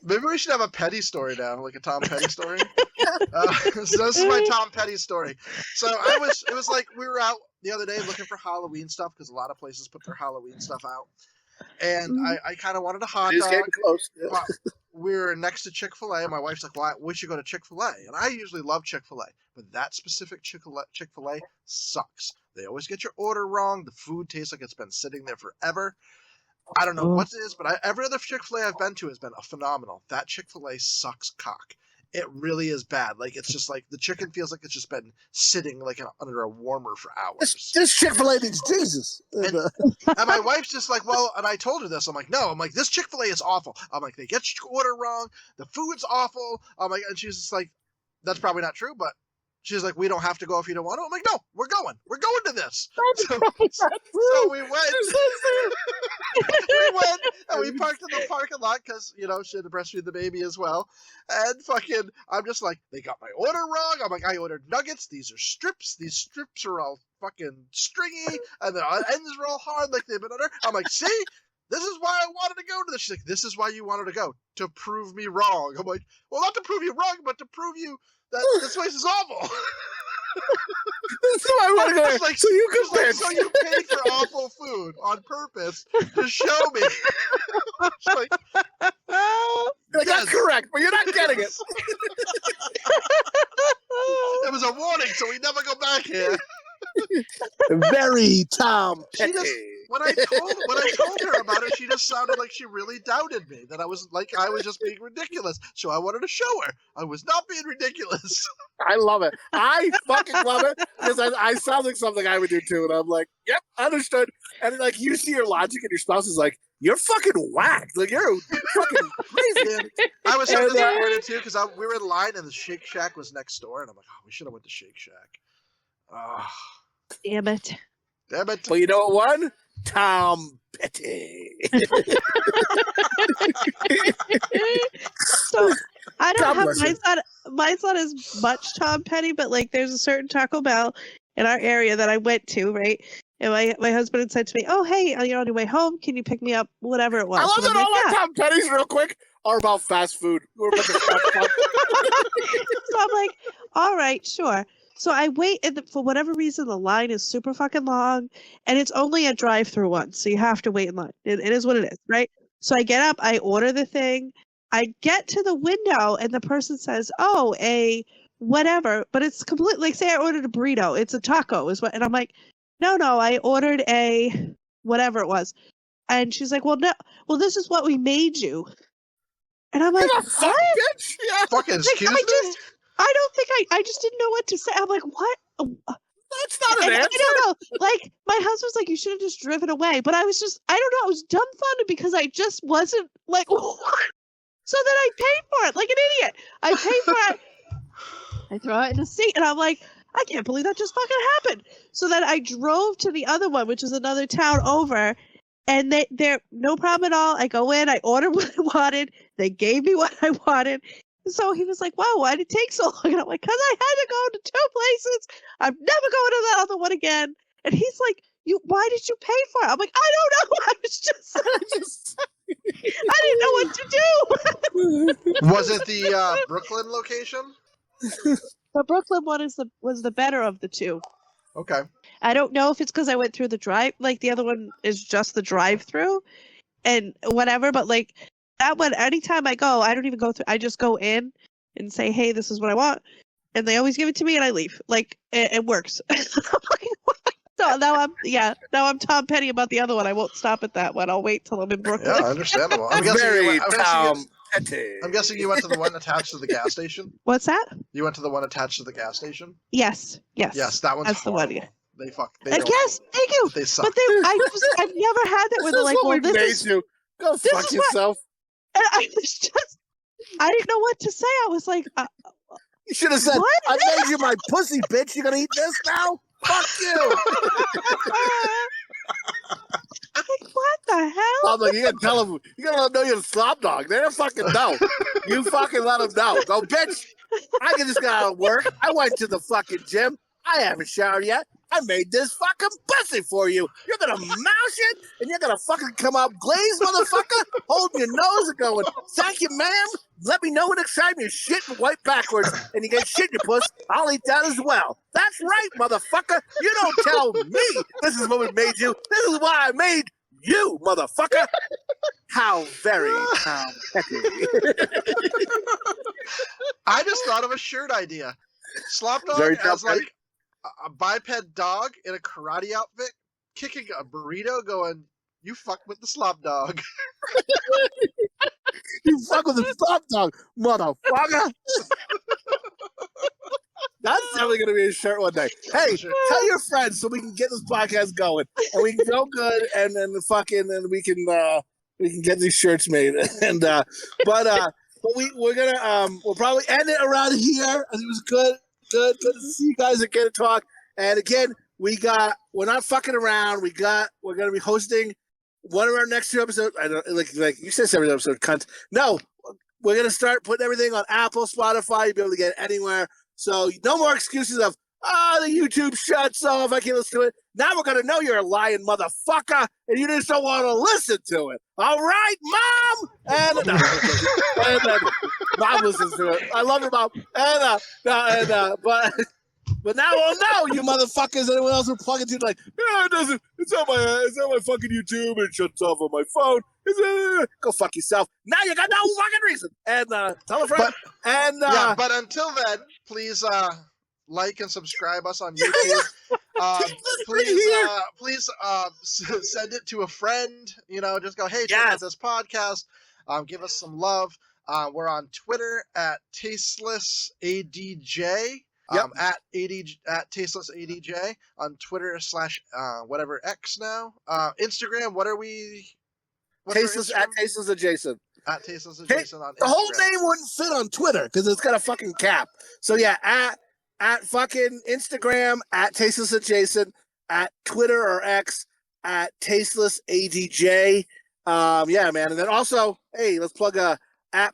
S3: Maybe we should have a petty story now, like a Tom Petty story. So this is my Tom Petty story. So it was like we were out the other day looking for Halloween stuff because a lot of places put their Halloween stuff out. And I kind of wanted a hot dog.
S4: Close. Yeah.
S3: But we're next to Chick-fil-A. My wife's like, "Well, we should go to Chick-fil-A." And I usually love Chick-fil-A, but that specific Chick-fil-A sucks. They always get your order wrong. The food tastes like it's been sitting there forever. I don't know what it is, but every other Chick-fil-A I've been to has been phenomenal. That Chick-fil-A sucks cock. It really is bad. Like, it's just like the chicken feels like it's just been sitting like under a warmer for hours.
S4: This Chick-fil-A needs Jesus.
S3: And my wife's just like, well, and I told her this. I'm like, no. I'm like, this Chick-fil-A is awful. I'm like, they get your order wrong. The food's awful. I'm like, and she's just like, that's probably not true, but she's like, we don't have to go if you don't want to. I'm like, no, we're going. We're going to this. So we went. We went and we parked in the parking lot because, she had to breastfeed the baby as well. And fucking, I'm just like, they got my order wrong. I'm like, I ordered nuggets. These are strips. These strips are all fucking stringy. And the ends are all hard like they've been under. I'm like, see? This is why I wanted to go to this. She's like, this is why you wanted to go. To prove me wrong. I'm like, well, not to prove you wrong, but to prove you that this place is awful.
S4: This is why I want to go.
S3: Like,
S4: so you can
S3: like, so you paid for awful food on purpose to show me. She's like,
S4: that's
S3: yes.
S4: correct, but you're not getting it.
S3: It was a warning, so we never go back here.
S4: Very Tom
S3: She
S4: Petty.
S3: when I told her about it, she just sounded like she really doubted me. That I was just being ridiculous. So I wanted to show her I was not being ridiculous.
S4: I love it. I fucking love it because I sound like something I would do too. And I'm like, yep, understood. And like you see your logic, and your spouse is like, you're fucking whacked. Like you're fucking crazy.
S3: And I was so disappointed too because we were in line and the Shake Shack was next door, and I'm like, oh, we should have went to Shake Shack. Oh,
S2: damn it.
S3: damn it!
S4: Well, you know what one? Tom Petty.
S2: So I don't
S4: God
S2: have
S4: bless you.
S2: mine's not as much Tom Petty, but like there's a certain Taco Bell in our area that I went to, right? And my husband had said to me, "Oh, hey, on your way home, can you pick me up?" Whatever it was.
S4: I love
S2: And I'm
S4: that all
S2: like,
S4: our Tom Petty's real quick are about fast food. We're about to
S2: So I'm like, all right, sure. So I wait, and for whatever reason, the line is super fucking long, and it's only a drive-through one, so you have to wait in line. It is what it is, right? So I get up, I order the thing, I get to the window, and the person says, "Oh, a whatever," but it's completely like, say I ordered a burrito, it's a taco, is what, and I'm like, no, I ordered a whatever it was. And she's like, well, no, well, this is what we made you. And I'm like,
S4: What?
S2: what?
S4: Bitch? Yeah,
S3: Fucking excuse me?
S2: I don't think I just didn't know what to say. I'm like, what?
S4: that's not an
S2: And
S4: answer.
S2: I don't know. Like, my husband's like, you should have just driven away. But I was just, I don't know. I was dumbfounded because I just wasn't like, what? So then I paid for it like an idiot. I paid for it. I throw it in the seat, and I'm like, I can't believe that just fucking happened. So then I drove to the other one, which is another town over, and they're no problem at all. I go in, I order what I wanted. They gave me what I wanted. So he was like, wow, why did it take so long? And I'm like, because I had to go to 2 places. I'm never going to that other one again. And he's like, why did you pay for it? I'm like, I don't know. I was just, I didn't know what to do.
S3: Was it the Brooklyn location?
S2: The Brooklyn one was the better of the 2.
S3: Okay.
S2: I don't know if it's because I went through the drive, like the other one is just the drive-through and whatever, but like that one, anytime I go, I don't even go through, I just go in and say, hey, this is what I want. And they always give it to me and I leave. Like, it works. So now I'm Tom Petty about the other one. I won't stop at that one. I'll wait till I'm in Brooklyn.
S3: Yeah, understandable. I'm guessing you went to the one attached to the gas station.
S2: What's that?
S3: You went to the one attached to the gas station?
S2: Yes.
S3: Yes, that one's
S2: That's
S3: horrible.
S2: the one, yeah.
S3: They
S2: Yes, thank you.
S3: They suck.
S2: But I've never had that where they're like, well, this is...
S4: you. Go
S2: this
S4: fuck
S2: is
S4: yourself.
S2: And I was just, I didn't know what to say. I was like,
S4: You should have said,
S2: what?
S4: I made you my pussy, bitch. You gonna eat this now? Fuck you.
S2: Like, what the hell?
S4: I'm like, you gotta tell them, you gotta let them know you're the Slopdog. They don't fucking know. You fucking let them know. Go, bitch. I just got out of work. I went to the fucking gym. I haven't showered yet. I made this fucking pussy for you. You're gonna mouse it, and you're gonna fucking come out glazed, motherfucker, holding your nose and going, thank you, ma'am. Let me know next time you're shitting white backwards and you get shit in your puss. I'll eat that as well. That's right, motherfucker. You don't tell me this is what we made you. This is why I made you, motherfucker. How very petty.
S3: I just thought of a shirt idea. Slopdog
S4: Very
S3: as
S4: petty.
S3: like a biped dog in a karate outfit, kicking a burrito, going, "You fuck with the Slopdog."
S4: You fuck with the Slopdog, motherfucker. That's definitely going to be a shirt one day. Hey, tell your friends so we can get this podcast going, and we can go good, and then we can get these shirts made. And but we're gonna we'll probably end it around here. I think it was good to see you guys again and talk. And again, we're not fucking around. We're gonna be hosting one of our next 2 episodes. I don't like you said 7 episode, cunt. No, we're gonna start putting everything on Apple, Spotify. You'll be able to get it anywhere. So no more excuses of the YouTube shuts off. I can't listen to it. Now we're gonna know you're a lying motherfucker, and you just don't want to listen to it. All right, Mom. And Mom listens to it. I love her, Mom. But now we'll know, you motherfuckers. Anyone else we're plugging to, like, yeah, it doesn't. It's on my fucking YouTube, and it shuts off on my phone. Go fuck yourself. Now you got no fucking reason. And tell a friend.
S3: But until then, please like and subscribe us on YouTube. Please send it to a friend. You know, just go, hey, check out this podcast. Give us some love. We're on Twitter at Tasteless ADJ. At Tasteless ADJ on Twitter / whatever X now. Instagram, what are we?
S4: Tasteless at Tasteless Adjacent.
S3: At Tasteless Adjacent on Instagram.
S4: The whole name wouldn't fit on Twitter because it's got a fucking cap. So yeah, at fucking Instagram at Tasteless Adjacent, at Twitter or X at Tasteless ADJ. Yeah, man. And then also, hey, let's plug at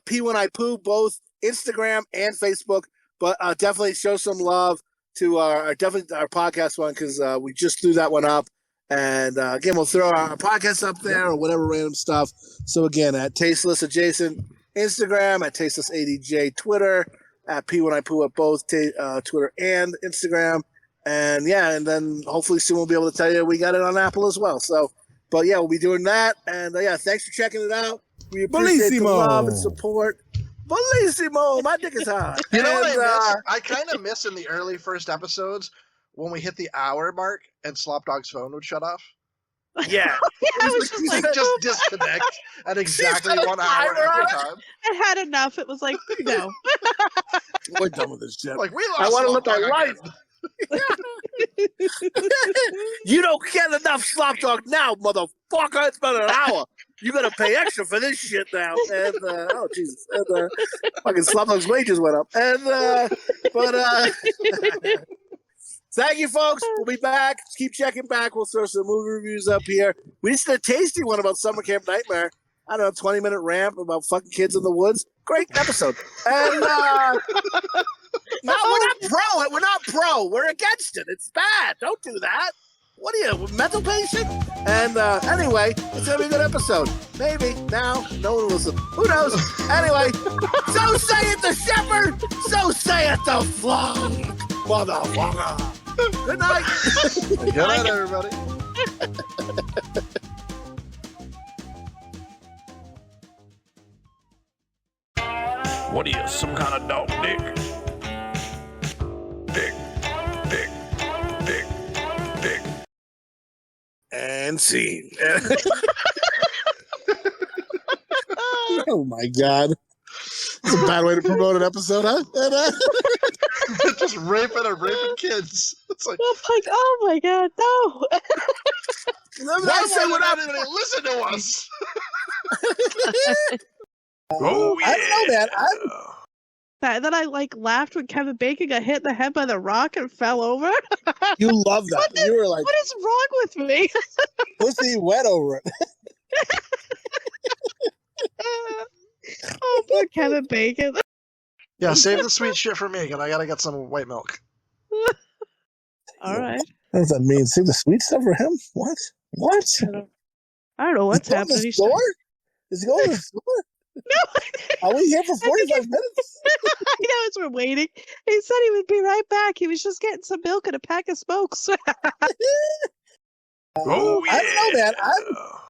S4: P1I both Instagram and Facebook. But definitely show some love to our podcast one because we just threw that one up. And again, we'll throw our podcast up there or whatever random stuff. So again, at Tasteless Adjacent Instagram, at Tasteless ADJ Twitter, at P1I at both Twitter and Instagram. And yeah, and then hopefully soon we'll be able to tell you we got it on Apple as well. So, but yeah, we'll be doing that. And yeah, thanks for checking it out. We appreciate the love and support. Bellissimo, my dick is hard.
S3: You know what I miss? I kind of miss in the early first episodes when we hit the hour mark and Slopdog's phone would shut off.
S4: Yeah.
S2: I was just like,
S3: Just disconnect at exactly
S4: set a
S3: 1 hour
S4: timer on
S3: every
S4: it.
S3: time.
S2: I had enough. It was like, no.
S4: We're done with this shit.
S3: Like, we
S4: I
S3: lost
S4: want to live my
S3: Slopdog
S4: life.
S3: again.
S4: You don't get enough Slopdog now, motherfucker. It's been an hour. You gotta pay extra for this shit now. And oh Jesus, and fucking Slopdog's wages went up. And thank you, folks. We'll be back. Keep checking back. We'll throw some movie reviews up here. We just did a tasty one about Summer Camp Nightmare. I don't know, 20-minute rant about fucking kids in the woods. Great episode. And no, we're not pro. We're not pro. We're against it. It's bad. Don't do that. What are you, a mental patient? And anyway, it's gonna be a good episode. Maybe now, no one will listen. Who knows? Anyway, so saith the shepherd, so saith the flock, motherfucker. Good night.
S3: Good night, everybody.
S1: What are you, some kind of dog dick? Dick.
S4: And scene. Oh my god. That's a bad way to promote an episode, huh?
S3: Just raping kids. It's like,
S2: I'm like, oh my god, no.
S3: why would anybody listen to us?
S1: Oh, yeah.
S4: I don't know, man.
S2: And then I like laughed when Kevin Bacon got hit in the head by the rock and fell over.
S4: You love that. You were like,
S2: What is wrong with me?
S4: pussy wet over it.
S2: Oh, poor Kevin Bacon.
S3: Yeah, save the sweet shit for me, because I gotta get some white milk.
S2: All right.
S4: What does that mean? Save the sweet stuff for him? What?
S2: I don't know what's
S4: Is he going to
S2: happening.
S4: the
S2: He's
S4: store? Is he going to the store?
S2: No,
S4: Are we here for 45 minutes?
S2: I know as we're waiting. He said he would be right back. He was just getting some milk and a pack of smokes.
S1: Oh, yeah.
S4: I don't know, man.